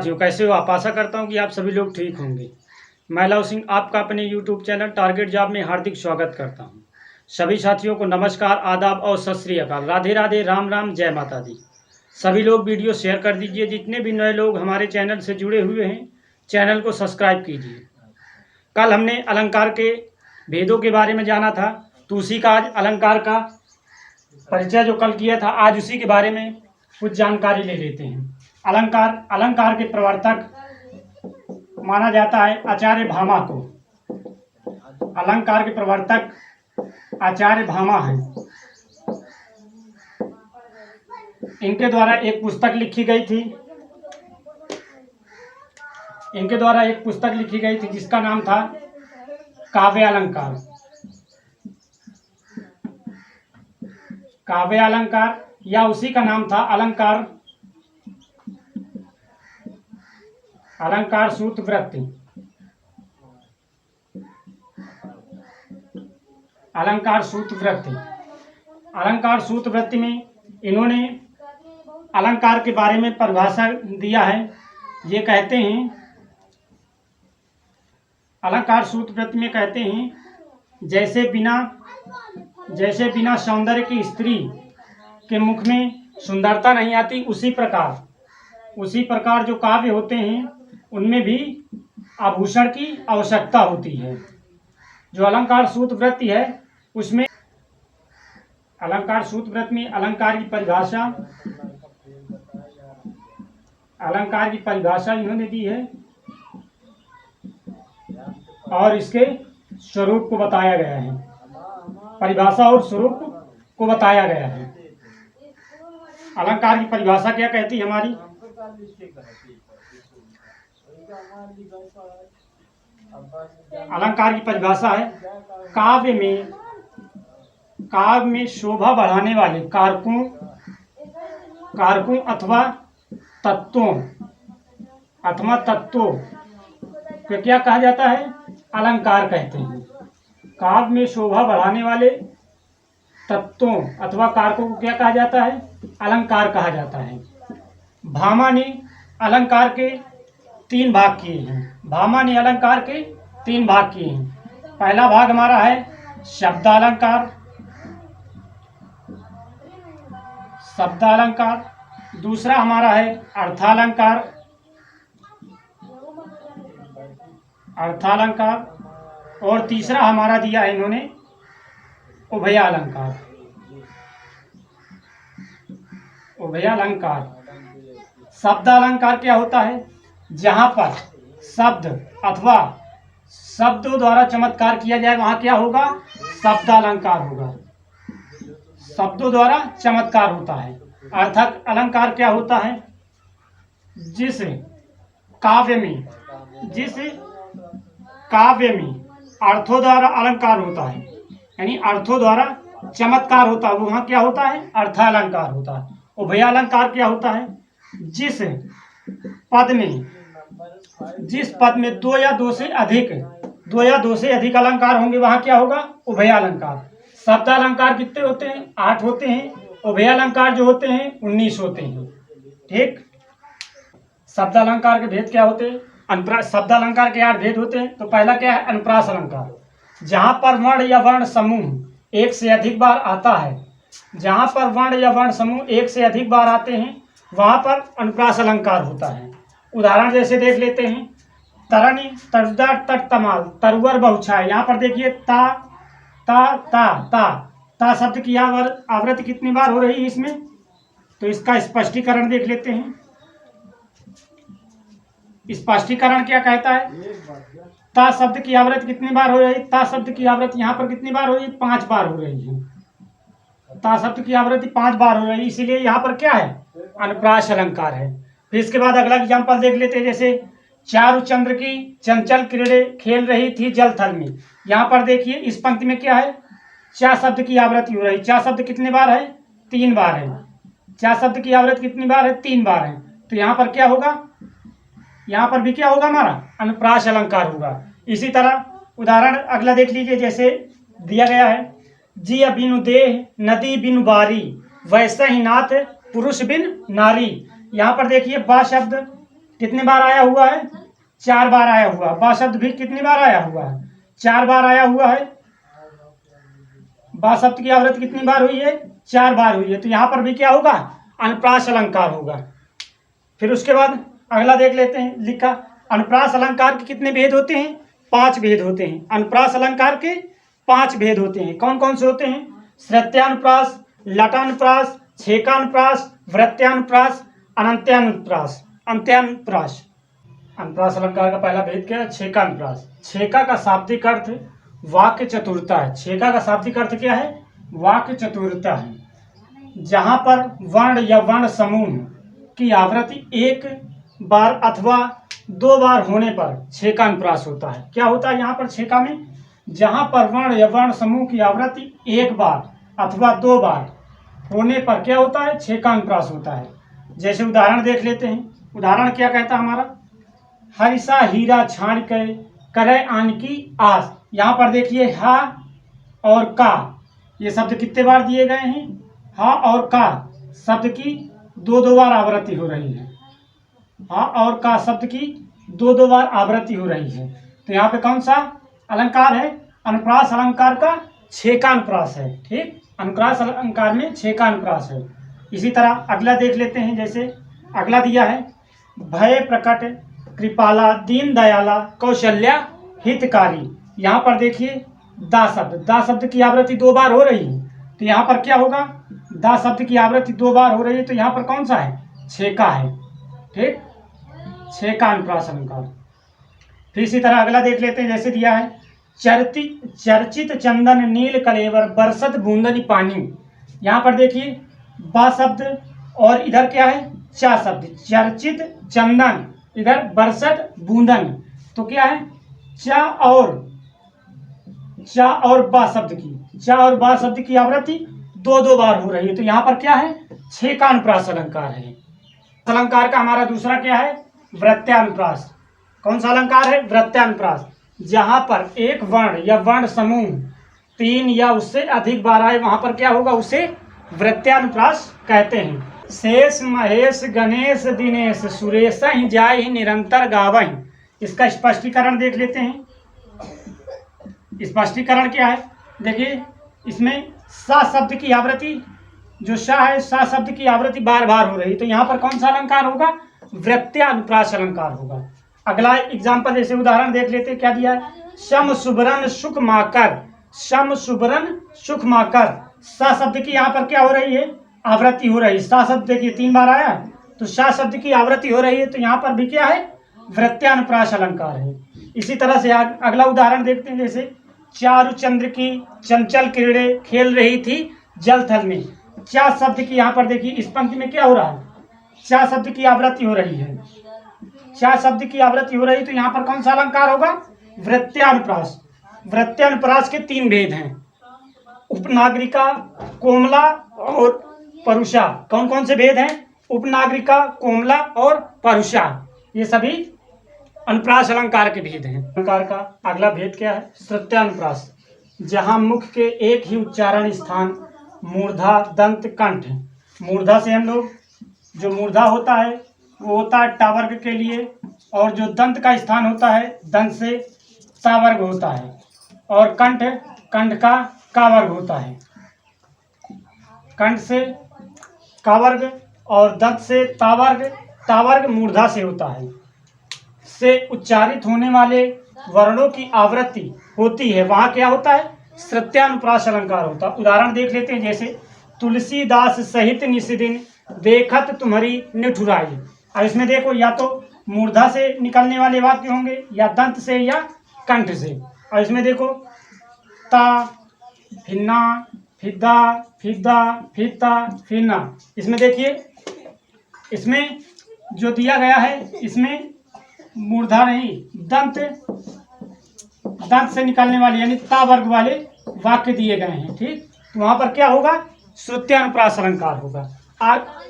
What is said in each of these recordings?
साथियों, कैसे हो आप? आशा करता हूं कि आप सभी लोग ठीक होंगे। मैं लव सिंह आपका अपने यूट्यूब चैनल टारगेट जॉब में हार्दिक स्वागत करता हूं। सभी साथियों को नमस्कार, आदाब और सत श्री अकाल, राधे राधे, राम राम, जय माता दी। सभी लोग वीडियो शेयर कर दीजिए। जितने भी नए लोग हमारे चैनल से जुड़े हुए हैं, चैनल को सब्सक्राइब कीजिए। कल हमने अलंकार के भेदों के बारे में जाना था, तो उसी का आज अलंकार का परिचय जो कल किया था, आज उसी के बारे में कुछ जानकारी ले लेते हैं। अलंकार के प्रवर्तक माना जाता है आचार्य भामा को। अलंकार के प्रवर्तक आचार्य भामा हैं। इनके द्वारा एक पुस्तक लिखी गई थी जिसका नाम था काव्य अलंकार या उसी का नाम था अलंकार सूत्र वृत्ति। अलंकार सूत्र वृत्ति में इन्होंने अलंकार के बारे में परिभाषा दिया है। ये कहते हैं, अलंकार सूत्र वृत्ति में कहते हैं, जैसे बिना सौंदर्य की स्त्री के मुख में सुंदरता नहीं आती, उसी प्रकार जो काव्य होते हैं उनमें भी आभूषण की आवश्यकता होती है। जो अलंकार सूत्र वृत्ति है उसमें अलंकार सूत्र वृत्ति में अलंकार की परिभाषा इन्होंने दी है और इसके स्वरूप को बताया गया है। परिभाषा और स्वरूप को बताया गया है। अलंकार की परिभाषा क्या कहती है हमारी? अलंकार की परिभाषा है, काव्य में शोभा बढ़ाने वाले कारकों अथवा तत्वों को क्या कहा जाता है? अलंकार कहते हैं। काव्य में शोभा बढ़ाने वाले तत्वों अथवा कारकों को क्या कहा जाता है? अलंकार कहा जाता है। भामा ने अलंकार के तीन भाग किए हैं। पहला भाग हमारा है शब्दालंकार, दूसरा हमारा है अर्थालंकार और तीसरा हमारा दिया है इन्होंने उभयालंकार। शब्दालंकार क्या होता है? जहां पर शब्द अथवा शब्दों द्वारा चमत्कार किया जाए वहां क्या होगा? शब्दालंकार होगा। शब्दों द्वारा चमत्कार होता है। अर्थक अलंकार क्या होता है? जिस काव्य में अर्थों द्वारा अलंकार होता है, यानी अर्थों द्वारा चमत्कार होता है, वहां क्या होता है? अर्थालंकार होता है। उभयालंकार क्या होता है? जिस पद में दो या दो से अधिक अलंकार होंगे वहां क्या होगा? उभयालंकार। शब्दालंकार कितने होते हैं? 8 होते हैं। उभयालंकार जो होते हैं 19 होते हैं। ठीक। शब्दालंकार के भेद क्या होते हैं? शब्दालंकार के 8 भेद होते हैं। तो पहला क्या है? अनुप्रास अलंकार, जहां पर वर्ण या वर्ण समूह एक से अधिक बार आता है। जहां पर वर्ण या वर्ण समूह एक से अधिक बार आते हैं वहां पर अनुप्रास अलंकार होता है। उदाहरण जैसे देख लेते हैं, तरणी तरुदा तट तमाल तरुवर बहुछाय। यहाँ पर देखिए ता ता ता ता ता शब्द की आवृत्ति कितनी बार हो रही है इसमें? तो इसका स्पष्टीकरण देख लेते हैं। स्पष्टीकरण क्या कहता है? ता शब्द की आवृत्ति कितनी बार हो रही है? ता शब्द की आवृत्ति यहाँ पर कितनी बार हो रही है? 5 बार हो रही है। ता शब्द की आवृत्ति 5 बार हो रही है, इसीलिए यहाँ पर क्या है? अनुप्रास अलंकार है। फिर इसके बाद अगला एग्जाम्पल देख लेते हैं। जैसे चारु चंद्र की चंचल किरणें खेल रही थी जल थल में। यहाँ पर देखिए इस पंक्ति में क्या है? चा शब्द की आवृत्ति हो रही है। चा शब्द कितने बार है? 3 बार है। चा शब्द की आवृत्ति कितनी बार है? 3 बार है। तो यहाँ पर क्या होगा? यहाँ पर भी क्या होगा? हमारा अनुप्रास अलंकार होगा। इसी तरह उदाहरण अगला देख लीजिए। जैसे दिया गया है, जिय बिनु देह नदी बिनु बारी, वैसे ही नाथ पुरुष बिन नारी। यहाँ पर देखिए बा शब्द कितने बार आया हुआ है? 4 बार आया हुआ है। बा शब्द भी कितनी बार आया हुआ है? 4 बार आया हुआ है। बा शब्द की आवृत्ति कितनी बार हुई है? 4 बार हुई है। तो यहाँ पर भी क्या होगा? अनुप्रास अलंकार होगा। फिर उसके बाद अगला देख लेते हैं। लिखा अनुप्रास अलंकार के कितने भेद होते हैं? 5 भेद होते हैं। अनुप्रास अलंकार के 5 भेद होते हैं। कौन कौन से होते हैं? श्रत्यानुप्रास, लटानुप्रास, छेकानुप्रास, वृत्त्यानुप्रास, अनंत्यानुप्रास, अंत्यानुप्रास। अनुप्रास अलंकार का पहला भेद क्या है? छेकानुप्रास। छेका का शाब्दिक अर्थ वाक्य चतुरता है। छेका का शाब्दिक अर्थ क्या है? वाक्य चतुरता है। जहां पर वर्ण या वर्ण समूह की आवृत्ति एक बार अथवा 2 बार होने पर छेकानुप्रास होता है। क्या होता है यहाँ पर छेका में? जहां पर वर्ण या वर्ण समूह की आवृत्ति एक बार अथवा 2 बार होने पर क्या होता है? छेकानुप्रास होता है। जैसे उदाहरण देख लेते हैं। उदाहरण क्या कहता है हमारा? हरिसा हीरा छाण के करे आन की आस। यहाँ पर देखिए हा और का, ये शब्द कितने बार दिए गए हैं? हा और का शब्द की 2-2 बार आवृत्ति हो रही है। हा और का शब्द की 2-2 बार आवृत्ति हो रही है। तो यहाँ पे कौन सा अलंकार है? अनुप्रास अलंकार का छेकानुप्रास है। ठीक, अनुप्रास अलंकार में छेकानुप्रास है। इसी तरह अगला देख लेते हैं। जैसे अगला दिया है भय प्रकट कृपाला दीन दयाला कौशल्या हितकारी। यहाँ पर देखिए दा शब्द की आवृत्ति 2 बार हो रही है। तो यहाँ पर क्या होगा? दा शब्द की आवृत्ति 2 बार हो रही है। तो यहाँ पर कौन सा है? छेका है। ठीक, छेका अनुप्रास अलंकार। फिर इसी तरह अगला देख लेते हैं। जैसे दिया है चर्चित चंदन नील कलेवर बरसत बूंदनी पानी। यहाँ पर देखिए बा शब्द और इधर क्या है? चा शब्द। चर्चित चंदन, इधर बरसत बूंदन। तो क्या है? चा और बा शब्द की आवृत्ति 2-2 बार हो रही है। तो यहाँ पर क्या है? छेकानुप्रास अलंकार है। अलंकार का हमारा दूसरा क्या है? वृत्त्यानुप्रास। कौन सा अलंकार है? वृत्त्यानुप्रास। जहां पर एक वर्ण या वर्ण समूह 3 या उससे अधिक बार आए वहां पर क्या होगा? उसे वृत्त्यानुप्रास कहते हैं। शेष महेश गणेश दिनेश सुरेश ही जाय ही निरंतर गावहि। इसका स्पष्टीकरण देख लेते हैं। स्पष्टीकरण क्या है? देखिए इसमें सा शब्द की आवृत्ति, जो सा है, सा शब्द की आवृत्ति बार बार हो रही है। तो यहाँ पर कौन सा अलंकार होगा? वृत्त्यानुप्रास अलंकार होगा। अगला एग्जाम्पल जैसे उदाहरण देख लेते हैं। क्या दिया है? शम सुबरन सुख माकर, शम सुबरन सुख माकर। सा शब्द की यहाँ पर क्या हो रही है? आवृत्ति हो रही है। सा शब्द देखिए 3 बार आया है। तो सा शब्द की आवृत्ति हो रही है। तो यहाँ पर भी क्या है? वृत्त्यानुप्रास अलंकार है। इसी तरह से अगला उदाहरण देखते हैं। जैसे चारु चंद्र की चंचल किरणें खेल रही थी जल थल में। चा शब्द की यहाँ पर देखिए इस पंक्ति में क्या हो रहा है? चा शब्द की आवृत्ति हो रही है। चा शब्द की आवृत्ति हो रही है। तो यहाँ पर कौन सा अलंकार होगा? वृत्त्यानुप्रास। वृत्त्यानुप्रास के 3 भेद हैं। उपनागरिका, कोमला और परुषा। कौन कौन से भेद हैं? उपनागरिका, कोमला और परुषा। ये सभी अनुप्रास अलंकार के भेद हैं। अलंकार का अगला भेद क्या है? श्रुत्यानुप्रास। जहां मुख के एक ही उच्चारण स्थान मूर्धा दंत कंठ। मूर्धा से हम लोग, जो मूर्धा होता है वो होता है टा वर्ग के लिए, और जो दंत का स्थान होता है दंत से ता वर्ग होता है, और कंठ का वर्ग होता है। कंठ से का वर्ग और दंत से ता वर्ग मूर्धा से होता है। से उच्चारित होने वाले वर्णों की आवृत्ति होती है, वहां क्या होता है? श्रुत्यानुप्रास अलंकार होता है। उदाहरण देख लेते हैं। जैसे तुलसीदास सहित निषदिन देखत तुम्हारी निठुराई। अब इसमें देखो या तो मूर्धा से निकलने वाले वाक्य होंगे, या दंत से, या कंठ से। और इसमें देखो ता, फिन्ना, फिद्दा, फिद्दा, फित्ता, फिन्ना। इसमें देखिए, इसमें जो दिया गया है इसमें मूर्धा नहीं, दंत से निकलने वाले यानी ता वर्ग वाले वाक्य दिए गए हैं। ठीक, तो वहां पर क्या होगा? श्रुत्यानुप्रास अलंकार होगा।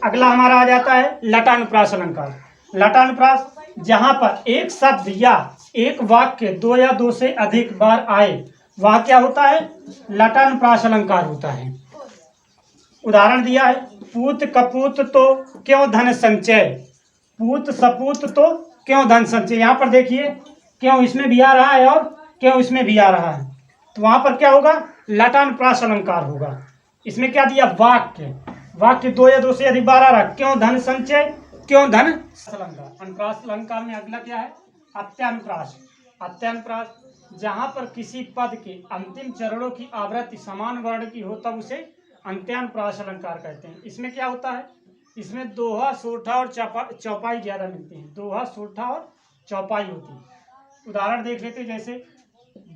अगला हमारा आ जाता है लटानुप्रास अलंकार। लटानुप्रास, जहां पर एक शब्द या एक वाक्य 2 या 2 से अधिक बार आए वहां क्या होता है? लटानुप्रास अलंकार होता है। उदाहरण दिया है, पूत कपूत तो क्यों धन संचय। पूत सपूत तो क्यों धन संचय। यहाँ पर देखिए क्यों इसमें भी आ रहा है और क्यों इसमें भी आ रहा है, तो वहां पर क्या होगा, लटानुप्रास अलंकार होगा। इसमें क्या दिया, वाक्य, वाक्य 2 या 2 से अधिक 12 रहा, क्यों धन संचय, क्यों धन अलंकार। अनुप्रास अलंकार में अगला क्या है, अत्यानुप्रास। अत्यानुप्रास जहां पर किसी पद के अंतिम चरणों की आवृत्ति समान वर्ण की हो तब उसे अंत्यानुप्रास अलंकार कहते हैं। इसमें क्या होता है, इसमें दोहा सोठा और चौपाई ज्यादा मिलती है, दोहा सोठा और चौपाई होती है। उदाहरण देख लेते हैं, जैसे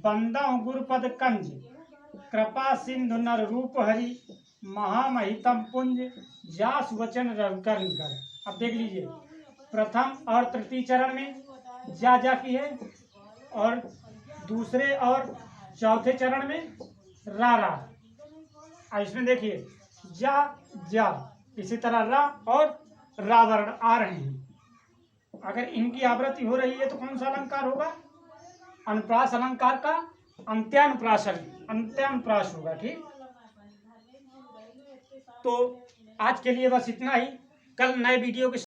बंदा गुरुपद कंज, कृपा सिंधु नर रूप हरि, महामहितम पुंज, जास वचन रविकर्ण कर। अब देख लीजिए, प्रथम और तृतीय चरण में जा की है, और दूसरे और चौथे चरण में रा। और इसमें देखिए जा, इसी तरह रा और रा वर्ण आ रहे हैं। अगर इनकी आवृत्ति हो रही है तो कौन सा अलंकार होगा, अनुप्रास अलंकार का अंत्यानुप्रास होगा। ठीक, तो आज के लिए बस इतना ही। कल नए वीडियो के